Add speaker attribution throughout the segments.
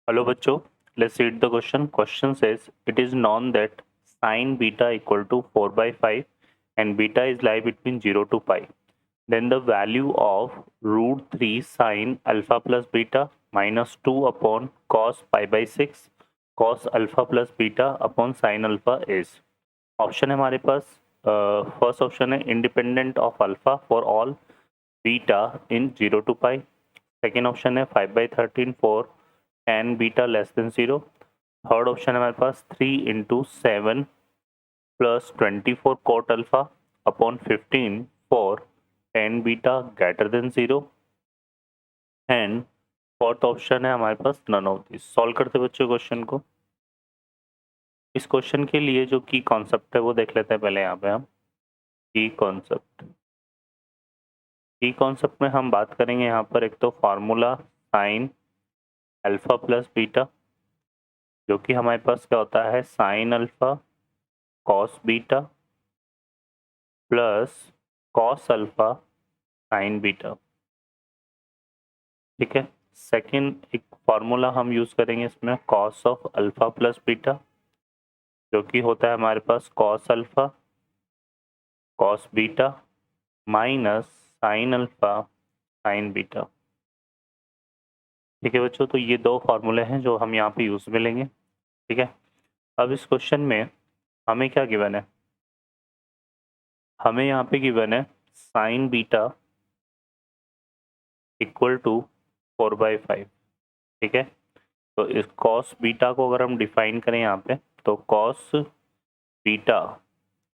Speaker 1: Hello बच्चों, let's read the question. Question says it is known that sine beta equal to 4 by 5 and beta is lie between 0 to pi. Then the value of root 3 sine alpha plus beta minus 2 upon cos pi by 6 cos alpha plus beta upon sine alpha is. Option है हमारे पास. First option है independent of alpha for all beta in 0 to pi. Second option है 5/13 for tan beta less than 0. Third option है हमारे पास 3 into 7 plus 24 cot alpha upon 15 for tan beta greater than 0. And fourth option है हमारे पास none of this. Solve करते बच्चों question को. इस question के लिए जो की कॉन्सेप्ट है वो देख लेते हैं पहले. यहाँ पे हम की कॉन्सेप्ट में हम बात करेंगे यहाँ पर एक तो formula sine alpha plus beta, जो कि हमारे पास क्या होता है sine alpha cos beta plus cos alpha sine beta. ठीक है. सेकंड एक फार्मूला हम यूज करेंगे इसमें cos of alpha plus beta, जो कि होता है हमारे पास cos alpha cos beta minus sine alpha sine beta. ठीक है बच्चों, तो ये दो फार्मूले हैं जो हम यहाँ पे यूज में लेंगे. ठीक है. अब इस क्वेश्चन में हमें क्या गिवन है, हमें यहाँ पे गिवन है साइन बीटा इक्वल टू 4/5. ठीक है. तो इस कॉस बीटा को अगर हम डिफाइन करें यहाँ पे तो cos beta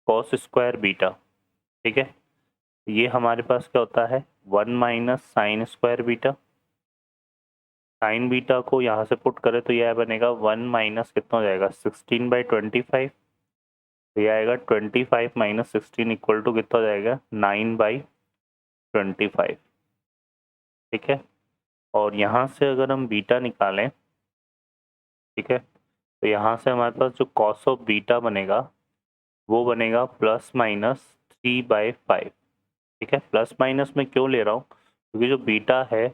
Speaker 1: cos square beta. ठीक है. ये हमारे पास क्या होता है 1 minus sine square beta. Sign beta को यहाँ से पुट करें तो यह बनेगा 1 माइनस कितना हो जाएगा 16/25. तो यह आएगा 25 माइनस 16 इक्वल टू कितना हो जाएगा 9/25. ठीक है. और यहाँ से अगर हम बीटा निकालें, ठीक है, तो यहाँ से हमारे पास जो कॉस ऑफ बीटा बनेगा वो बनेगा प्लस माइनस 3/5. ठीक है. प्लस माइनस में क्यों ले रहा हूँ, क्योंकि जो बीटा है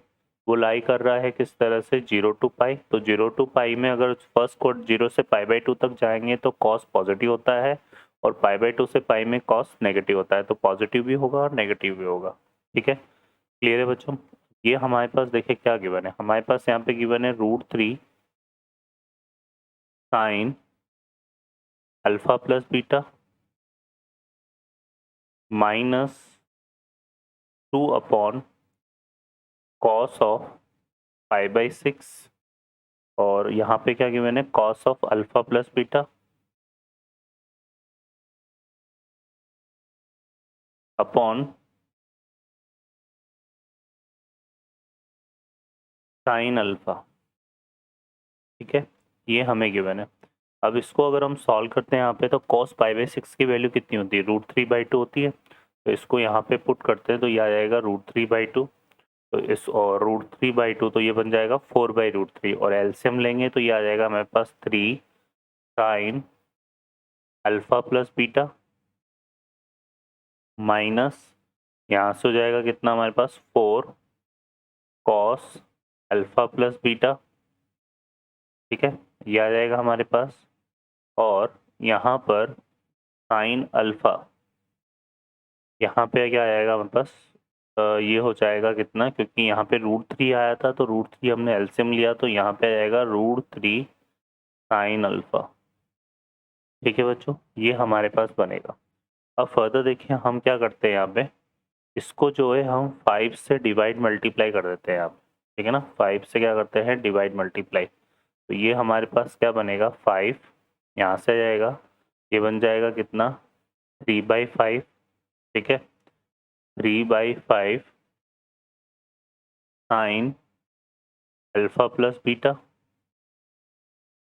Speaker 1: वो लाई कर रहा है किस तरह से 0 to pi. तो 0 to pi में अगर फर्स्ट कोड 0 से π/2 तक जाएंगे तो कॉस पॉजिटिव होता है और π/2 से पाई में कॉस नेगेटिव होता है. तो पॉजिटिव भी होगा और नेगेटिव भी होगा. ठीक है. क्लियर है बच्चों. ये हमारे पास देखिए क्या गिवन है, हमारे पास यहाँ पे गिवन है √3 sine alpha plus beta minus 2 upon cos of π/6 और यहाँ पे क्या गिवन है cos of alpha plus beta upon sine alpha. ठीक है. ये हमें गिवन है. अब इसको अगर हम सॉल्व करते हैं यहाँ पे तो कॉस π/6 की वैल्यू कितनी होती है √3/2 होती है. तो इसको यहाँ पे पुट करते हैं तो ये आ जाएगा √3/2. तो इस और √3/2 तो ये बन जाएगा 4/√3 और एलसीएम लेंगे तो ये आ जाएगा हमारे पास 3 sine alpha plus beta minus यहाँ से हो जाएगा कितना हमारे पास 4 कॉस अल्फा प्लस बीटा. ठीक है. ये आ जाएगा हमारे पास और यहाँ पर साइन अल्फा, यहाँ पे क्या आएगा हमारे पास ये हो जाएगा कितना, क्योंकि यहाँ पे √3 आया था तो √3 हमने एलसीएम लिया तो यहाँ पे आ जाएगा √3 साइन अल्फा. ठीक है बच्चों, ये हमारे पास बनेगा. अब फर्दर देखिए हम क्या करते हैं यहाँ पे, इसको जो है हम 5 से डिवाइड मल्टीप्लाई कर देते हैं यहाँ पे. ठीक है ना. 5 से क्या करते हैं डिवाइड मल्टीप्लाई. तो ये हमारे पास क्या बनेगा 5 यहाँ से आ जाएगा, ये बन जाएगा कितना 3/5. ठीक है. 3/5 साइन अल्फा प्लस बीटा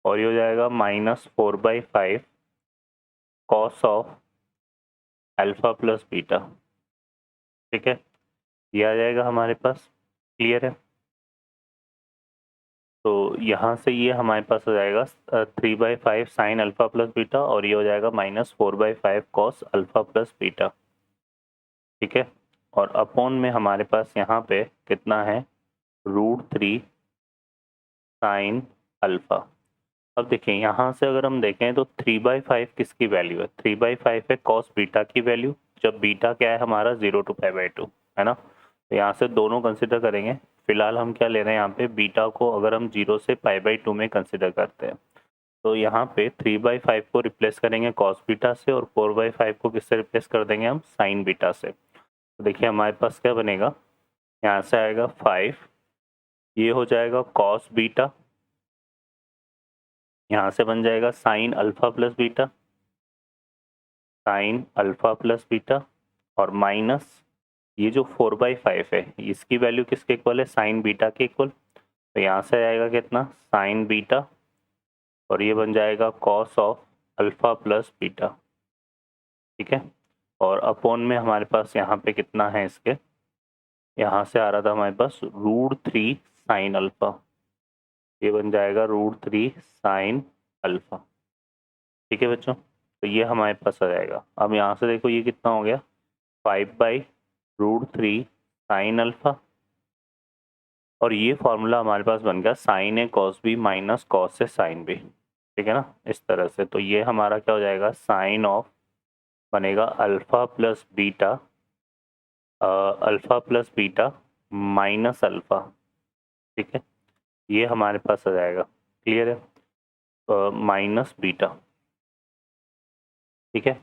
Speaker 1: और ये हो जाएगा -4/5 cos of alpha plus beta. ठीक है. ये आ जाएगा हमारे पास. क्लियर है. तो यहाँ से ये हमारे पास हो जाएगा 3/5 साइन अल्फा प्लस बीटा और ये हो जाएगा -4/5 कॉस अल्फा प्लस बीटा. ठीक है. और अपॉन में हमारे पास यहाँ पे कितना है √3 साइन अल्फा। अब देखिए यहाँ से अगर हम देखें तो 3/5 किसकी वैल्यू है? 3/5 है कॉस बीटा की वैल्यू, जब बीटा क्या है हमारा 0 to π/2 है ना। तो यहाँ से दोनों कंसिडर करेंगे। फिलहाल हम क्या ले रहे हैं यहाँ पे, बीटा को अगर हम 0 से π/2 में कंसिडर करते हैं तो यहाँ पे 3/5 को रिप्लेस करेंगे कॉस बीटा से और 4/5 को किससे रिप्लेस कर देंगे हम? साइन बीटा से। तो देखिए हमारे पास क्या बनेगा, यहाँ से आएगा 5, ये हो जाएगा कॉस बीटा, यहाँ से बन जाएगा sign alpha plus beta, sign alpha plus beta और माइनस ये जो 4/5 है इसकी वैल्यू किसके इक्वल है? साइन बीटा के इक्वल। तो यहाँ से आएगा कितना? साइन बीटा और ये बन जाएगा cos of alpha plus beta, ठीक है। और अपॉन में हमारे पास यहाँ पे कितना है इसके, यहाँ से आ रहा था हमारे पास √3 साइन अल्फा, ये बन जाएगा √3 साइन अल्फा, ठीक है बच्चों। तो ये हमारे पास आ जाएगा। अब यहाँ से देखो ये कितना हो गया, 5/√3 साइन अल्फा और ये फॉर्मूला हमारे पास बन गया sign A cos B minus cos A sine B, ठीक है ना, इस तरह से। तो ये हमारा क्या हो जाएगा, साइन ऑफ बनेगा alpha plus beta, alpha plus beta minus alpha, ठीक है। ये हमारे पास आ जाएगा, क्लियर है, माइनस बीटा, ठीक है।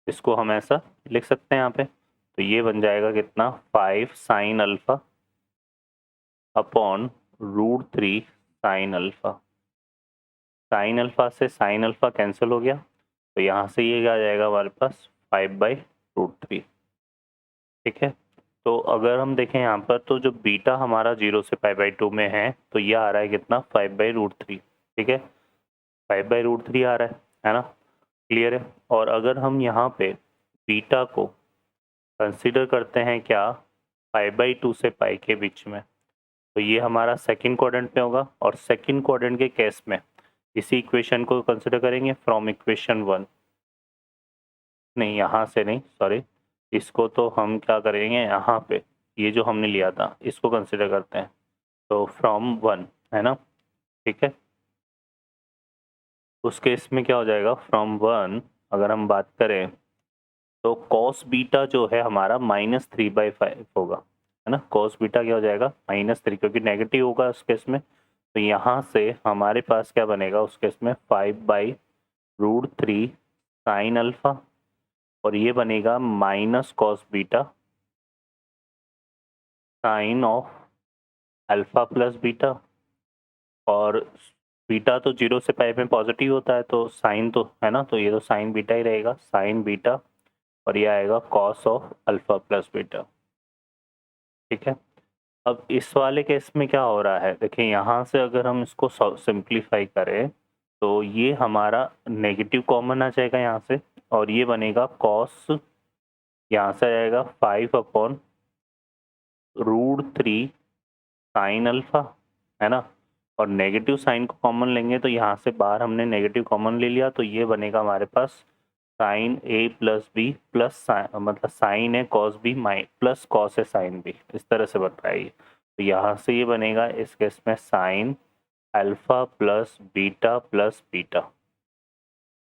Speaker 1: इसको हम ऐसा लिख सकते हैं यहाँ पे। तो ये बन जाएगा कितना, 5 sine alpha upon √3 sine alpha. Sine alpha से साइन अल्फा कैंसिल हो गया, तो यहाँ से ये क्या आ जाएगा हमारे पास 5/√3, ठीक है। तो अगर हम देखें यहाँ पर तो जो बीटा हमारा 0 से π/2 में है तो ये आ रहा है कितना, 5/√3, ठीक है, 5/√3 आ रहा है ना, क्लियर है। और अगर हम यहाँ पे बीटा को कंसीडर करते हैं क्या, π/2 से पाई के बीच में, तो ये हमारा सेकंड क्वाड्रेंट में होगा। और सेकंड क्वाड्रेंट के केस में इसी इक्वेशन को कंसीडर करेंगे फ्रॉम इक्वेशन 1, नहीं यहाँ से नहीं, सॉरी, इसको तो हम क्या करेंगे यहाँ पे, ये जो हमने लिया था इसको कंसीडर करते हैं, तो फ्रॉम 1 है ना, ठीक है। उस केस में क्या हो जाएगा, फ्रॉम 1 अगर हम बात करें तो कॉस बीटा जो है हमारा -3/5 होगा, है ना। कॉस बीटा क्या हो जाएगा, -3, क्योंकि नेगेटिव होगा उस केस में। तो यहाँ से हमारे पास क्या बनेगा उस केस में, 5/√3 साइन अल्फा और ये बनेगा minus cos beta sine of alpha plus beta. और बीटा तो 0 से पाई में पॉजिटिव होता है तो साइन तो है ना, तो ये तो साइन बीटा ही रहेगा, साइन बीटा और ये आएगा cos of alpha plus beta, ठीक है। अब इस वाले केस में क्या हो रहा है, देखिए यहाँ से अगर हम इसको सिंप्लीफाई करें तो ये हमारा नेगेटिव कॉमन आ जाएगा यहाँ से और ये बनेगा कॉस, यहाँ से आएगा 5/√3 साइन अल्फा, है ना। और नेगेटिव साइन को कॉमन लेंगे तो यहाँ से बाहर हमने नेगेटिव कॉमन ले लिया, तो ये बनेगा हमारे पास साइन ए प्लस बी प्लस मतलब sign A cos B plus cos A sine B, इस तरह से बन रहा है ये। तो यहाँ से ये बनेगा इस केस में sign alpha plus beta plus beta,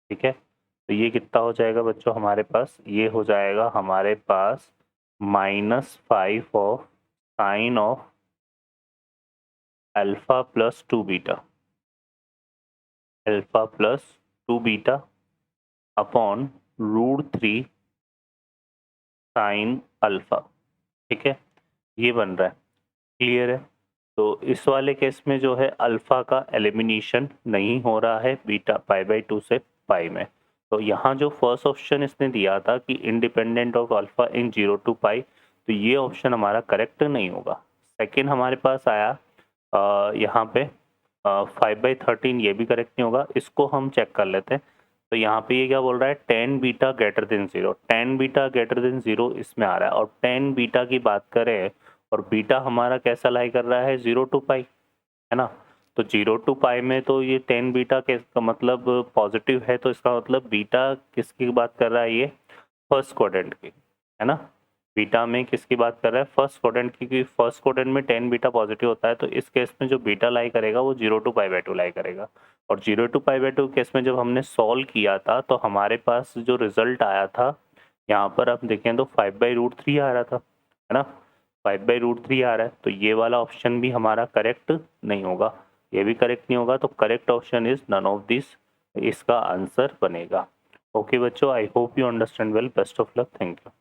Speaker 1: ठीक है। तो ये कितना हो जाएगा बच्चों हमारे पास, ये हो जाएगा हमारे पास -5 of sine of alpha plus 2 beta, alpha plus 2 beta upon √3 sine alpha, ठीक है। ये बन रहा है, क्लियर है। तो इस वाले केस में जो है अल्फा का एलिमिनेशन नहीं हो रहा है बीटा π/2 से पाई में। तो यहाँ जो फर्स्ट ऑप्शन इसने दिया था कि independent of alpha in 0 to पाई, तो ये ऑप्शन हमारा करेक्ट नहीं होगा। सेकंड हमारे पास आया यहाँ पे 5/13, ये भी करेक्ट नहीं होगा। इसको हम चेक कर लेते हैं। तो यहाँ पे ये क्या बोल रहा है, 10 beta greater than 0, 10 beta greater than 0 इसमें आ रहा है। और 10 बीटा की बात करें और बीटा हमारा कैसा लाई कर रहा है, 0 to पाई, है ना। तो 0 to पाई में तो ये 10 बीटा का मतलब पॉजिटिव है, तो इसका मतलब बीटा किसकी बात कर रहा है, ये फर्स्ट क्वाड्रेंट की, है ना। बीटा में किसकी बात कर रहा है, फर्स्ट क्वाड्रेंट की, क्योंकि फर्स्ट क्वाड्रेंट में 10 बीटा पॉजिटिव होता है, तो इस केस में जो बीटा लाई करेगा वो 0 to π/2 लाई करेगा। और 0 to π/2 केस में जब हमने सॉल्व किया था तो हमारे पास जो रिजल्ट आया था यहाँ पर आप देखें तो 5/√3 आ रहा था, है ना, 5/√3 आ रहा है, तो ये वाला ऑप्शन भी हमारा करेक्ट नहीं होगा, ये भी करेक्ट नहीं होगा, तो correct option is none of this, इसका आंसर बनेगा। ओके बच्चों, I hope you understand well, best of luck, thank you.